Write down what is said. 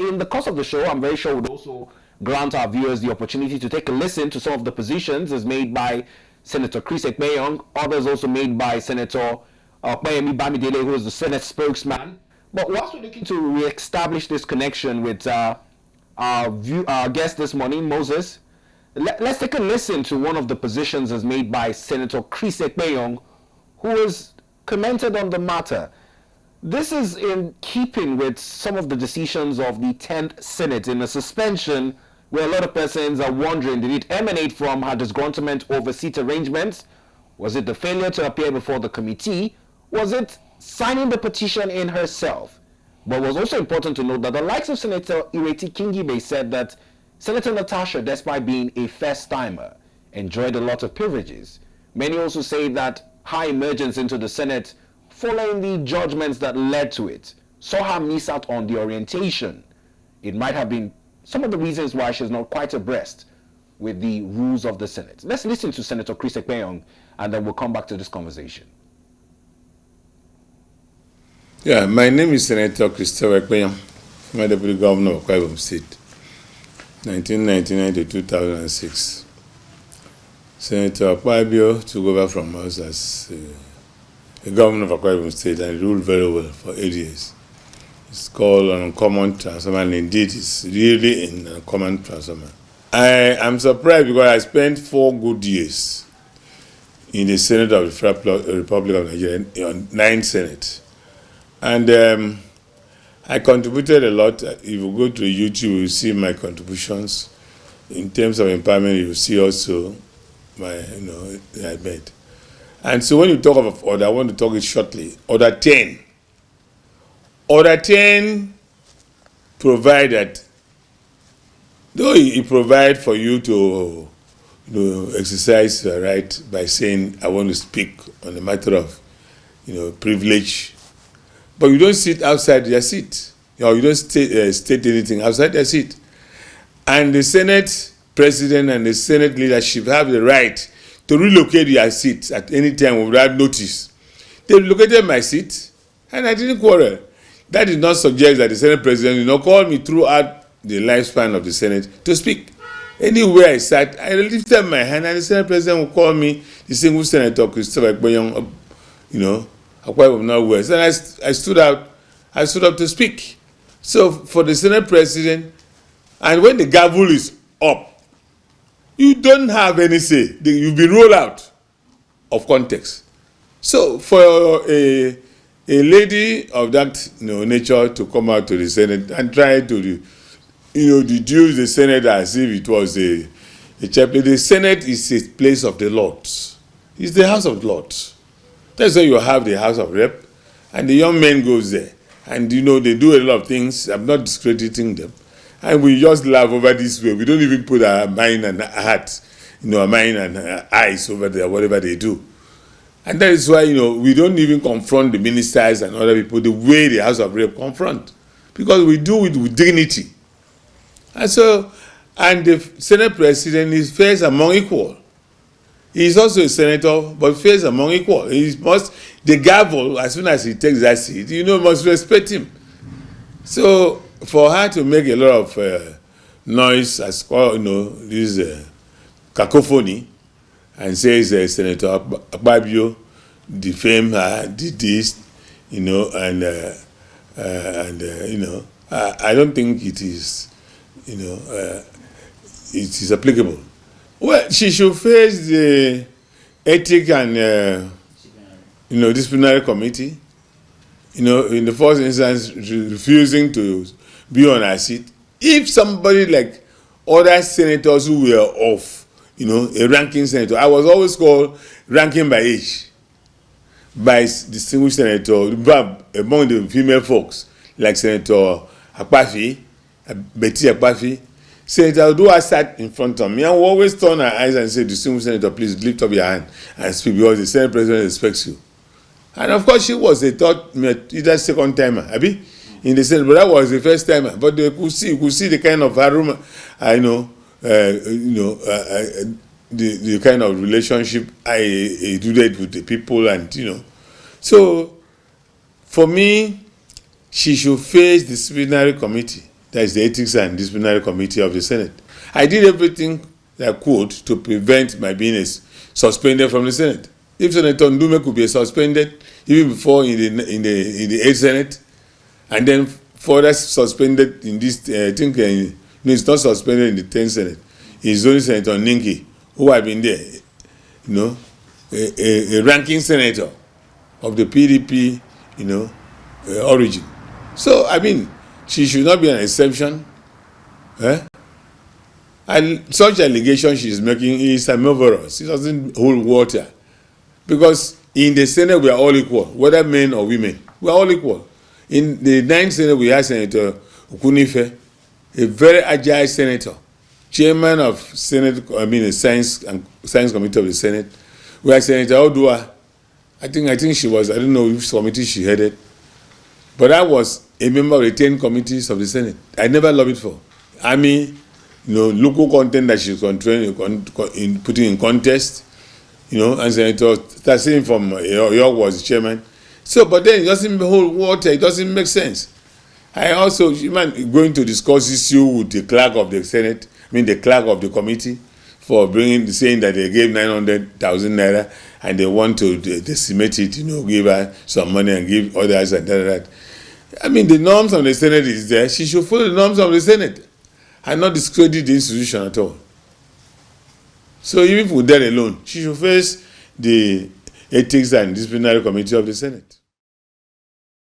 in the course of the show, I'm very sure we'll also grant our viewers the opportunity to take a listen to some of the positions as made by Senator Ekpenyong, others also made by Senator Bamidele, who is the Senate spokesman. But whilst we're looking to re-establish this connection with our guest this morning, Moses, let's take a listen to one of the positions as made by Senator Ekpenyong, who has commented on the matter. This is in keeping with some of the decisions of the 10th Senate in a suspension where a lot of persons are wondering, did it emanate from her disgruntlement over seat arrangements? Was it the failure to appear before the committee? Was it signing the petition in herself? But it was also important to note that the likes of Senator Ireti Kingibe said that Senator Natasha, despite being a first-timer, enjoyed a lot of privileges. Many also say that her emergence into the Senate following the judgments that led to it saw her miss out on the orientation. It might have been some of the reasons why she's not quite abreast with the rules of the Senate. Let's listen to Senator Ekpenyong, and then we'll come back to this conversation. Yeah, my name is Senator Ekpenyong, former Deputy Governor of Ibom State, 1999 to 2006. Senator Akwa took over from us as the governor of Akwa State and ruled very well for 8 years. It's called an uncommon transformer, and indeed it's really an uncommon transformer. I am surprised because I spent 4 good years in the Senate of the Republic of Nigeria, on 9 Senate. And I contributed a lot. If you go to YouTube, you will see my contributions. In terms of empowerment, you will see also my, I made. And so when you talk about order, I want to talk it shortly. Order 10. Order 10 provided, though it provides for you to exercise your right by saying, I want to speak on a matter of privilege, but you don't sit outside your seat, or you don't state anything outside your seat. And the Senate President and the Senate leadership have the right to relocate your seat at any time without notice. They relocated my seat, and I didn't quarrel. That did not suggest that the Senate President call me throughout the lifespan of the Senate to speak. Anywhere I sat, I lifted my hand, and the Senate President would call me, the single Senator Ekpenyong, Akwa of Northwest, and I stood up to speak. So for the Senate President, and when the gavel is up, you don't have any say. You've been rolled out of context. So for a lady of that nature to come out to the Senate and try to deduce the Senate as if it was a chapel, the Senate is a place of the Lords. It's the House of Lords. That's why you have the House of Rep, and the young men goes there, and they do a lot of things. I'm not discrediting them. And we just laugh over this way. We don't even put our mind and heart, our mind and our eyes over there, whatever they do. And that is why, we don't even confront the ministers and other people the way the House of Rep confront. Because we do it with dignity. And so, and the Senate President is first among equal. He is also a senator, but first among equal. The gavel, as soon as he takes that seat, must respect him. So, for her to make a lot of noise, as this cacophony, and says Senator Akpabio defamed her, did this, I don't think it is, it is applicable. Well, she should face the ethic and disciplinary committee. In the first instance, refusing to be on her seat. If somebody like other senators who were of, a ranking senator, I was always called ranking by age, by distinguished senator, among the female folks, like Senator Betty Akpafi. Senator Uduaghan sat in front of me and will always turn her eyes and say, distinguished senator, please lift up your hand and speak, because the Senate President respects you. And of course, she was a either second timer, in the Senate, but that was the first timer. But you could see the kind of aroma, the kind of relationship I did with the people, and So, for me, she should face the disciplinary committee. That is the Ethics and Disciplinary Committee of the Senate. I did everything I could to prevent my being suspended from the Senate. If Senator Ndume could be suspended even before in the 8th Senate, and then further suspended in this, I think no, it's not suspended in the 10th Senate. It's only Senator Ninki who have been there, a ranking senator of the PDP, origin. So I mean, she should not be an exception. And such allegation she is making is amorphous. It doesn't hold water, because in the Senate we are all equal, whether men or women. We are all equal. In the 9th Senate we have Senator Okunife, a very agile senator, chairman of the Science Committee of the Senate. We have Senator Odua. I think she was, I don't know which committee she headed, but I was a member of the 10 committees of the Senate. I never lobbied for army, local content that she's putting in contest, and Senator Tassim from York was the chairman. So, but then it doesn't hold water. It doesn't make sense. I also, going to discuss issue with the clerk of the Senate, the clerk of the committee, for saying that they gave 900,000 naira and they want to decimate it, give her some money and give others and that. The norms of the Senate is there. She should follow the norms of the Senate and not discredit the institution at all. So even with that alone, she should face the Ethics and Disciplinary Committee of the Senate.